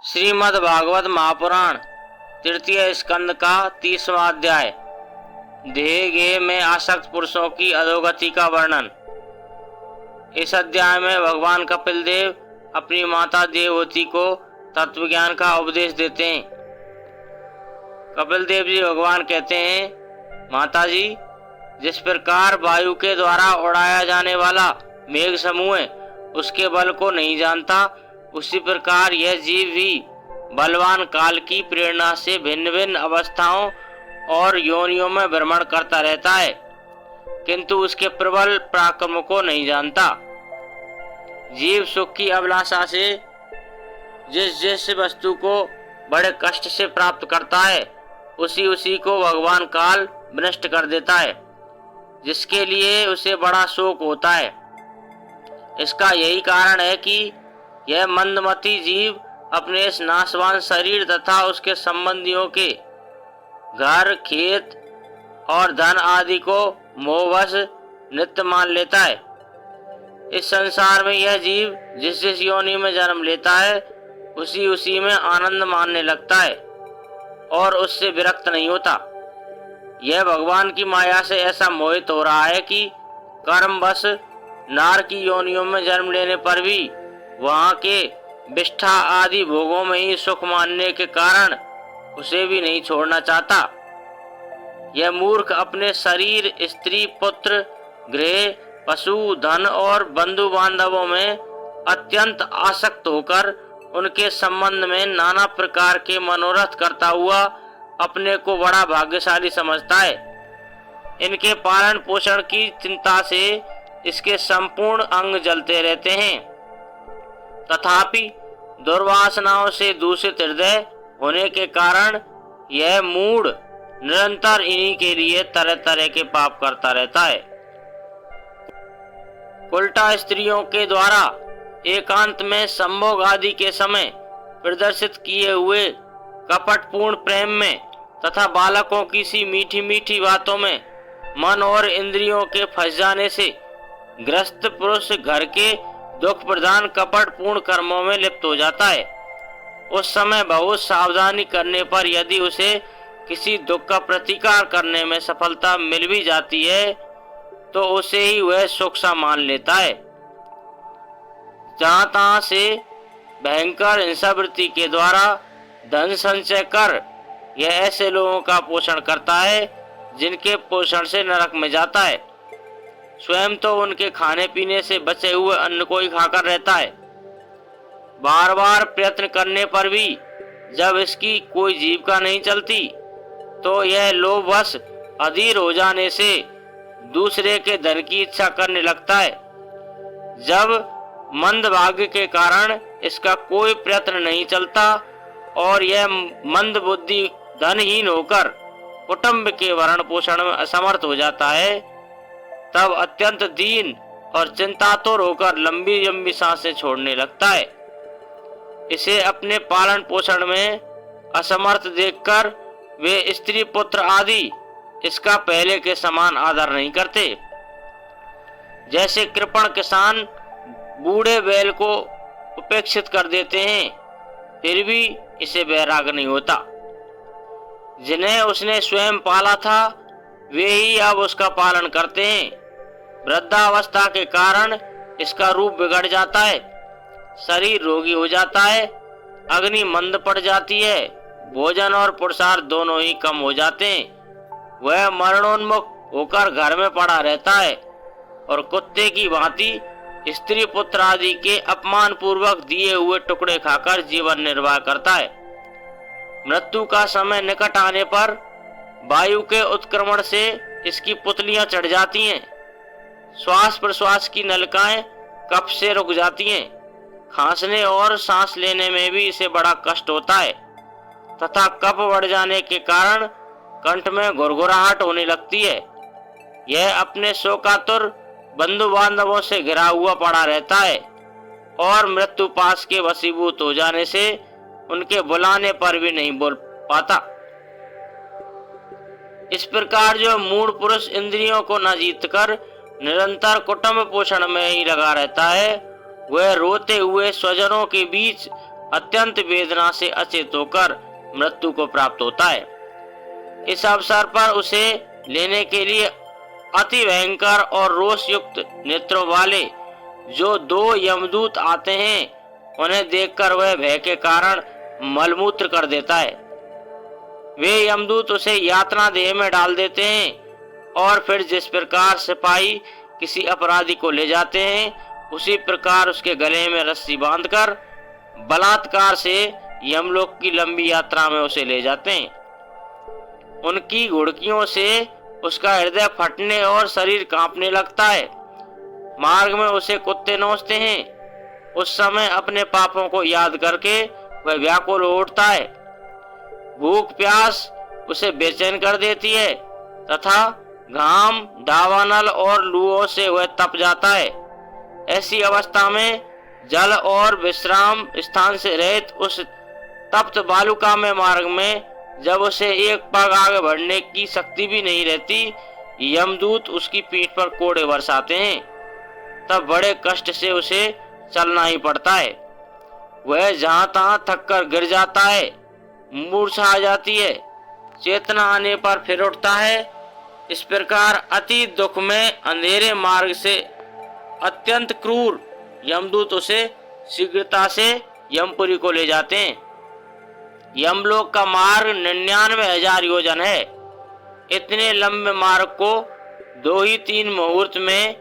श्रीमद् भागवत महापुराण तृतीय स्कंद का 30वां अध्याय देह गेह में आसक्त पुरुषों की अधोगति का वर्णन। इस अध्याय में भगवान कपिल देव अपनी माता देवहूति को तत्वज्ञान का उपदेश देते हैं। कपिल देव जी भगवान कहते हैं, माता जी, जिस प्रकार वायु के द्वारा उड़ाया जाने वाला मेघ समूह है उसके बल को नहीं जानता, उसी प्रकार यह जीव भी बलवान काल की प्रेरणा से भिन्न भिन्न अवस्थाओं और योनियों में भ्रमण करता रहता है, किंतु उसके प्रबल पराक्रम को नहीं जानता। जीव सुख की अभिलाषा से जिस जिस वस्तु को बड़े कष्ट से प्राप्त करता है उसी उसी को भगवान काल विनष्ट कर देता है, जिसके लिए उसे बड़ा शोक होता है। इसका यही कारण है कि यह मंदमती जीव अपने इस नाशवान शरीर तथा उसके संबंधियों के घर, खेत और धन आदि को मोहवश नित्य मान लेता है। इस संसार में यह जीव जिस जिस योनि में जन्म लेता है उसी उसी में आनंद मानने लगता है और उससे विरक्त नहीं होता। यह भगवान की माया से ऐसा मोहित हो रहा है कि कर्मवश नार की योनियों में जन्म लेने पर भी वहाँ के विष्ठा आदि भोगों में ही सुख मानने के कारण उसे भी नहीं छोड़ना चाहता। यह मूर्ख अपने शरीर, स्त्री, पुत्र, गृह, पशु, धन और बंधु बांधवों में अत्यंत आसक्त होकर उनके संबंध में नाना प्रकार के मनोरथ करता हुआ अपने को बड़ा भाग्यशाली समझता है। इनके पालन पोषण की चिंता से इसके संपूर्ण अंग जलते रहते हैं, तथापि दुर्वासनाओं से दूषित हृदय होने के कारण यह मूढ़ निरंतर इन्हीं के लिए तरह तरह के पाप करता रहता है। उल्टा स्त्रियों के द्वारा एकांत में संभोग आदि के समय प्रदर्शित किए हुए कपटपूर्ण प्रेम में तथा बालकों की सी मीठी मीठी बातों में मन और इंद्रियों के फंस जाने से ग्रस्त पुरुष घर के दुख प्रधान कपट पूर्ण कर्मों में लिप्त हो जाता है। उस समय बहुत सावधानी करने पर यदि उसे किसी दुख का प्रतिकार करने में सफलता मिल भी जाती है तो उसे ही वह सुख सा मान लेता है। जहाँ तहाँ से भयंकर हिंसावृत्ति के द्वारा धन संचय कर यह ऐसे लोगों का पोषण करता है जिनके पोषण से नरक में जाता है। स्वयं तो उनके खाने पीने से बचे हुए अन्न को ही खाकर रहता है। बार बार प्रयत्न करने पर भी जब इसकी कोई जीविका नहीं चलती तो यह लोभवश अधीर हो जाने से दूसरे के धन की इच्छा करने लगता है। जब मंद भाग्य के कारण इसका कोई प्रयत्न नहीं चलता और यह मंद बुद्धि धनहीन होकर कुटुंब के भरण पोषण में असमर्थ हो जाता है, तब अत्यंत दीन और चिंतातुर होकर लंबी लंबी सांसें छोड़ने लगता है। इसे अपने पालन पोषण में असमर्थ देखकर वे स्त्री पुत्र आदि इसका पहले के समान आदर नहीं करते। जैसे कृपण किसान बूढ़े बैल को उपेक्षित कर देते हैं, फिर भी इसे बैराग नहीं होता। जिन्हें उसने स्वयं पाला था वे ही अब उसका पालन करते हैं। वृद्धावस्था के कारण इसका रूप बिगड़ जाता है, शरीर रोगी हो जाता है, अग्नि मंद पड़ जाती है, भोजन और पुरुषार्थ दोनों ही कम हो जाते हैं। वह मरणोन्मुख होकर घर में पड़ा रहता है और कुत्ते की भांति स्त्री पुत्र आदि के अपमान पूर्वक दिए हुए टुकड़े खाकर जीवन निर्वाह करता है। मृत्यु का समय निकट आने पर वायु के उत्क्रमण से इसकी पुतलियां चढ़ जाती हैं, श्वास प्रश्वास की नलिकाएं कफ से रुक जाती हैं, खांसने और सांस लेने में भी इसे बड़ा कष्ट होता है तथा कफ बढ़ जाने के कारण कंठ में घुरघुराहट होने लगती है। यह अपने शोकातुर बंधु बांधवों से घिरा हुआ पड़ा रहता है और मृत्यु पास के वशीभूत हो जाने से उनके बुलाने पर भी नहीं बोल पाता। इस प्रकार जो मूढ़ पुरुष इंद्रियों को न जीतकर निरंतर कुटुंब पोषण में ही लगा रहता है, वह रोते हुए स्वजनों के बीच अत्यंत वेदना से अचेत होकर मृत्यु को प्राप्त होता है। इस अवसर पर उसे लेने के लिए अति भयंकर और रोष युक्त नेत्रों वाले जो 2 यमदूत आते हैं, उन्हें देखकर वह भय के कारण मलमूत्र कर देता है। वे यमदूत उसे यातना देह में डाल देते हैं और फिर जिस प्रकार सिपाही किसी अपराधी को ले जाते हैं, उसी प्रकार उसके गले में रस्सी बांधकर बलात्कार से यमलोक की लंबी यात्रा में उसे ले जाते हैं। उनकी घुड़कियों से उसका हृदय फटने और शरीर कांपने लगता है। मार्ग में उसे कुत्ते नोचते हैं। उस समय अपने पापों को याद करके वह व्याकुल हो उठता है। भूख प्यास उसे बेचैन कर देती है तथा घाम, दावानल और लूओं से वह तप जाता है। ऐसी अवस्था में जल और विश्राम स्थान से रहित उस तप्त बालुका में मार्ग में जब उसे एक पग आगे बढ़ने की शक्ति भी नहीं रहती, यमदूत उसकी पीठ पर कोड़े बरसाते हैं। तब बड़े कष्ट से उसे चलना ही पड़ता है। वह जहां तहां थक कर गिर जाता है, मूर्छा आ जाती है, चेतना आने पर फिर उठता है। इस प्रकार अति दुख में अंधेरे मार्ग से अत्यंत क्रूर यमदूत उसे शीघ्रता से यमपुरी को ले जाते हैं। यमलोक का मार्ग 99,000 योजन है। इतने लंबे मार्ग को 2 ही 3 मुहूर्त में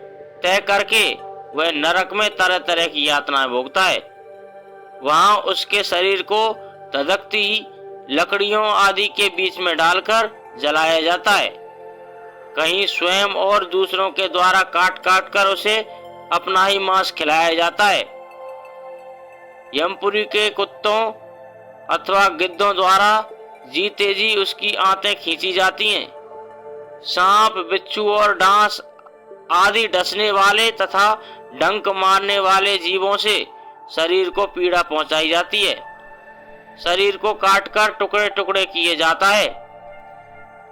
तय करके वह नरक में तरह तरह की यातनाएं भोगता है। वहां उसके शरीर को धधकती लकड़ियों आदि के बीच में डालकर जलाया जाता है। कहीं स्वयं और दूसरों के द्वारा काट काट कर उसे अपना ही मांस खिलाया जाता है। यमपुरी के कुत्तों अथवा गिद्धों द्वारा जीते जी उसकी आंतें खींची जाती हैं। सांप, बिच्छू और डांस आदि डसने वाले तथा डंक मारने वाले जीवों से शरीर को पीड़ा पहुंचाई जाती है। शरीर को काटकर टुकड़े टुकड़े किए जाता है।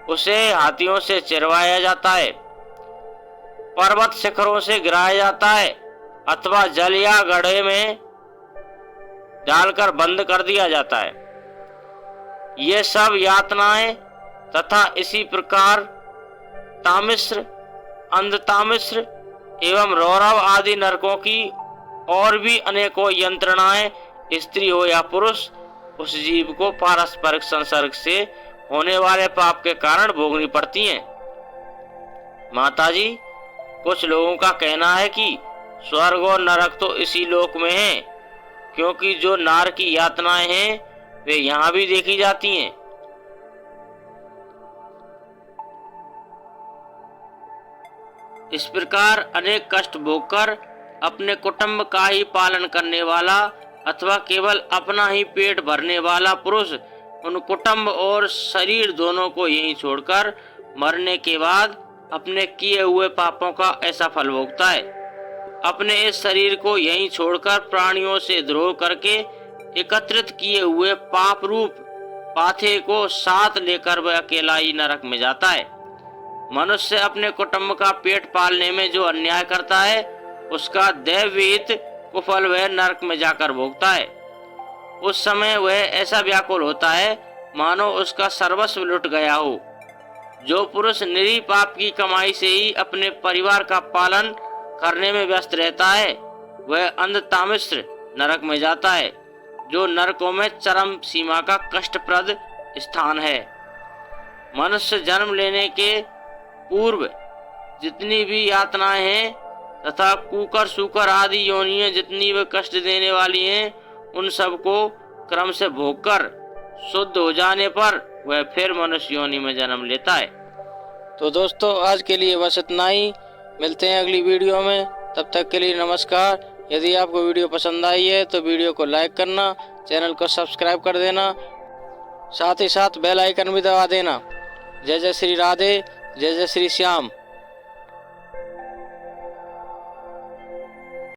उसे हाथियों से चिरवाया जाता है, पर्वत शिखरों से गिराया जाता है अथवा जल या गड्ढे में डालकर बंद कर दिया जाता है। ये सब यातनाएं तथा इसी प्रकार तामिश्र, अंधतामिश्र एवं रौरव आदि नरकों की और भी अनेकों यंत्रणाएं स्त्री हो या पुरुष उस जीव को पारस्परिक संसर्ग से होने वाले पाप के कारण भोगनी पड़ती हैं। माताजी, कुछ लोगों का कहना है कि स्वर्ग और नरक तो इसी लोक में है, क्योंकि जो नार की यातनाएं हैं वे यहाँ भी देखी जाती हैं। इस प्रकार अनेक कष्ट भोगकर अपने कुटुंब का ही पालन करने वाला अथवा केवल अपना ही पेट भरने वाला पुरुष उन कुटुंब और शरीर दोनों को यहीं छोड़कर मरने के बाद अपने किए हुए पापों का ऐसा फल भोगता है। अपने इस शरीर को यहीं छोड़कर प्राणियों से द्रोह करके एकत्रित किए हुए पाप रूप पाथे को साथ लेकर वह अकेला ही नरक में जाता है। मनुष्य अपने कुटुंब का पेट पालने में जो अन्याय करता है, उसका दैवविहित कुफल वह नरक में जाकर भोगता है। उस समय वह ऐसा व्याकुल होता है मानो उसका सर्वस्व लुट गया हो। जो पुरुष निरी पाप की कमाई से ही अपने परिवार का पालन करने में व्यस्त रहता है, वह अंधतामिश्र नरक में जाता है, जो नरकों में चरम सीमा का कष्टप्रद स्थान है। मनुष्य जन्म लेने के पूर्व जितनी भी यातनाएं हैं तथा कुकर सूकर आदि योनियां जितनी वे कष्ट देने वाली हैं, उन सब को क्रम से भोगकर शुद्ध हो जाने पर वह फिर मनुष्य योनि में जन्म लेता है। तो दोस्तों, आज के लिए बस इतना ही। मिलते हैं अगली वीडियो में। तब तक के लिए नमस्कार। यदि आपको वीडियो पसंद आई है तो वीडियो को लाइक करना, चैनल को सब्सक्राइब कर देना, साथ ही साथ बेल आइकन भी दबा देना। जय जय श्री राधे, जय जय श्री श्याम।